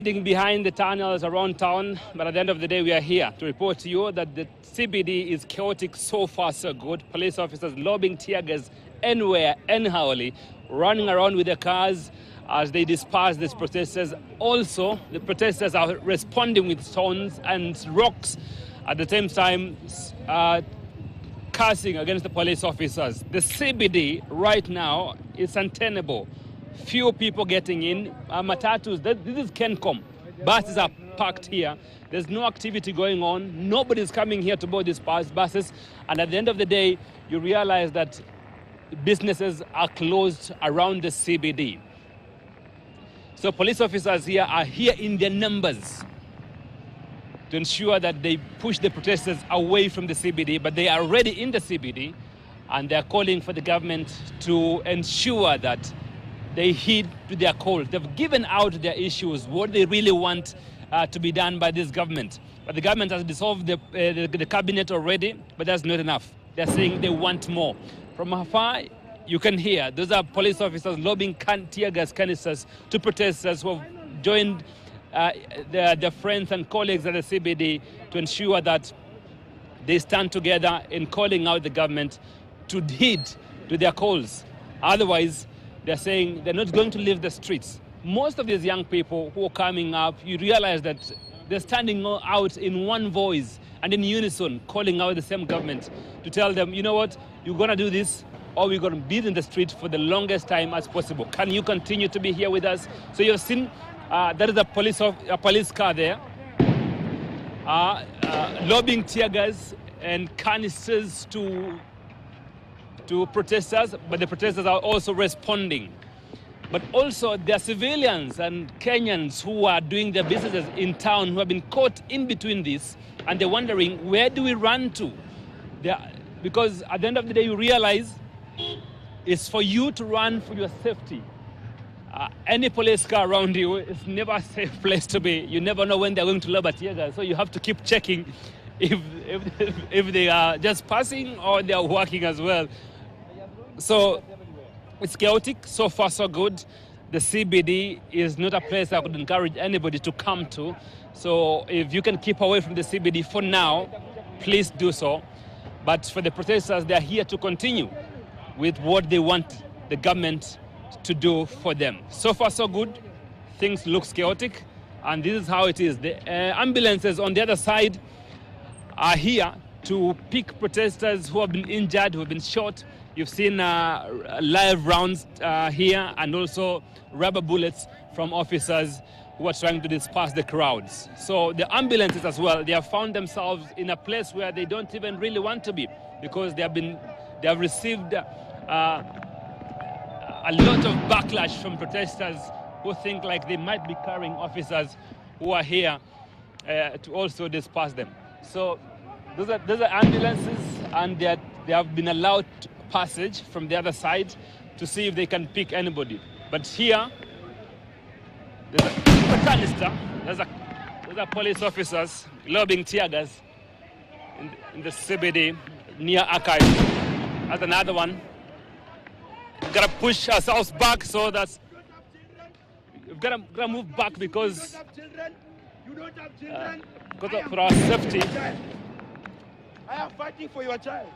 Behind the tunnels around town, but at the end of the day, we are here to report to you that the CBD is chaotic. So far, so good. Police officers lobbing tear gas anywhere, anyhowly, running around with their cars as they disperse these protesters. Also, the protesters are responding with stones and rocks at the same time, cursing against the police officers. The CBD right now is untenable. Few people getting in. Matatus, this is Kencom. Buses are parked here. There's no activity going on. Nobody's coming here to board these buses. And at the end of the day, you realize that businesses are closed around the CBD. So police officers here are here in their numbers to ensure that they push the protesters away from the CBD, but they are already in the CBD, and they're calling for the government to ensure that they heed to their calls. They've given out their issues, what they really want to be done by this government. But the government has dissolved the cabinet already, but that's not enough. They're saying they want more. From afar, you can hear those are police officers lobbing tear gas canisters to protesters who have joined their friends and colleagues at the CBD to ensure that they stand together in calling out the government to heed to their calls. Otherwise, they're saying they're not going to leave the streets. Most of these young people who are coming up, you realize that they're standing out in one voice and in unison, calling out the same government to tell them, you know what, you're going to do this, or we're going to be in the street for the longest time as possible. Can you continue to be here with us? So you've seen there is a police car there, lobbing tear gas and canisters to protesters, but the protesters are also responding. But also there are civilians and Kenyans who are doing their businesses in town who have been caught in between this, and they're wondering, where do we run to? Because at the end of the day, you realize it's for you to run for your safety. Any police car around you is never a safe place to be. You never know when they're going to lob a tear gas, so you have to keep checking if they are just passing or they are working as well. So it's chaotic. So far, so good. The CBD is not a place I would encourage anybody to come to. So if you can keep away from the CBD for now, please do so. But for the protesters, they're here to continue with what they want the government to do for them. So far, so good. Things look chaotic, and this is how it is. The ambulances on the other side are here to pick protesters who have been injured, who have been shot. You've seen live rounds here, and also rubber bullets from officers who are trying to disperse the crowds. So the ambulances as well, they have found themselves in a place where they don't even really want to be, because they have received a lot of backlash from protesters who think like they might be carrying officers who are here to also disperse them. So those are ambulances, and they have been allowed passage from the other side to see if they can pick anybody. But here, there's a canister. Those are police officers lobbing tear gas in the CBD near Archive. That's another one. We've got to push ourselves back, so that we've got to move back because for our safety. I am fighting for your child.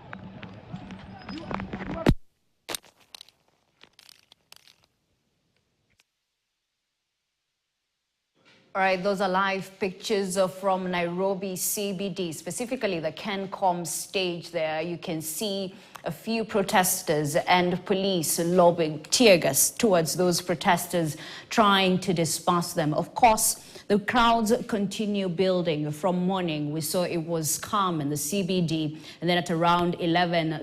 All right, those are live pictures from Nairobi CBD, specifically the Kencom stage there. You can see a few protesters and police lobbing tear gas towards those protesters, trying to disperse them. Of course, the crowds continue building from morning. We saw it was calm in the CBD, and then at around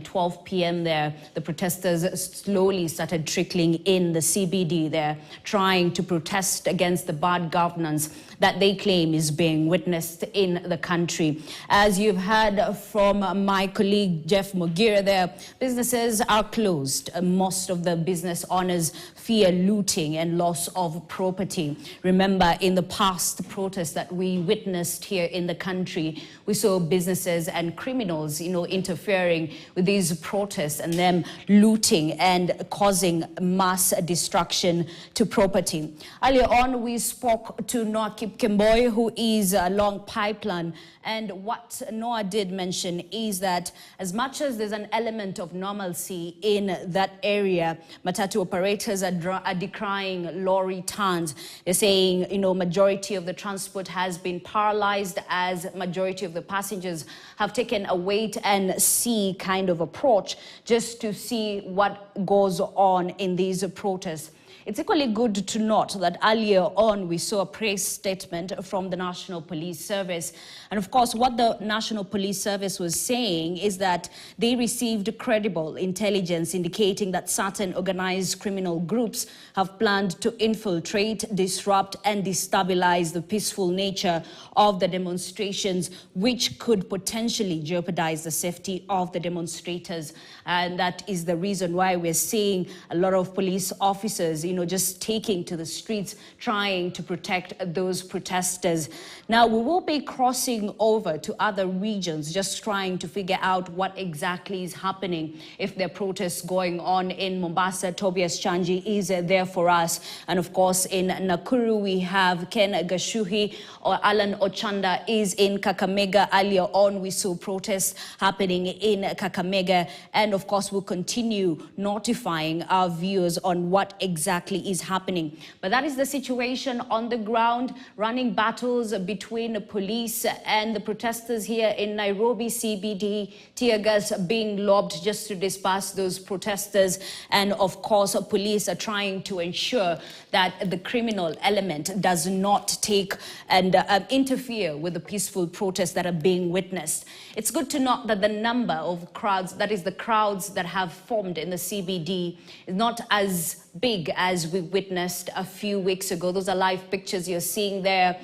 12 p.m. there, the protesters slowly started trickling in the CBD there, trying to protest against the bad governance that they claim is being witnessed in the country. As you've heard from my colleague Jeff Mugira there, businesses are closed. Most of the business owners fear looting and loss of property. Remember, in the past protests that we witnessed here in the country, we saw businesses and criminals, interfering with these protests and them looting and causing mass destruction to property. Earlier on, we spoke to Noah Kipkemboi, who is along Pipeline, and what Noah did mention is that as much as there's an element of normalcy in that area, matatu operators are decrying lorry turns. They're saying, majority of the transport has been paralyzed as majority of the passengers have taken a wait and see kind of approach just to see what goes on in these protests. It's equally good to note that earlier on we saw a press statement from the National Police Service. And of course, what the National Police Service was saying is that they received credible intelligence indicating that certain organized criminal groups have planned to infiltrate, disrupt, and destabilize the peaceful nature of the demonstrations, which could potentially jeopardize the safety of the demonstrators. And that is the reason why we're seeing a lot of police officers, just taking to the streets, trying to protect those protesters. Now, we will be crossing over to other regions, just trying to figure out what exactly is happening. If there are protests going on in Mombasa, Tobias Chanji is there for us. And of course, in Nakuru, we have Ken Gashuhi, or Alan Ochanda is in Kakamega. Earlier on, we saw protests happening in Kakamega. And of course, we'll continue notifying our viewers on what exactly is happening. But that is the situation on the ground, running battles between the police and the protesters here in Nairobi CBD, tear gas being lobbed just to disperse those protesters. And of course, police are trying to ensure that the criminal element does not take and interfere with the peaceful protests that are being witnessed. It's good to note that the number of crowds, that is the crowds that have formed in the CBD, is not as big as we witnessed a few weeks ago. Those are live pictures you're seeing there.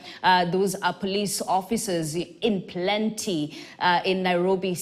Those are police officers in plenty in Nairobi CBD.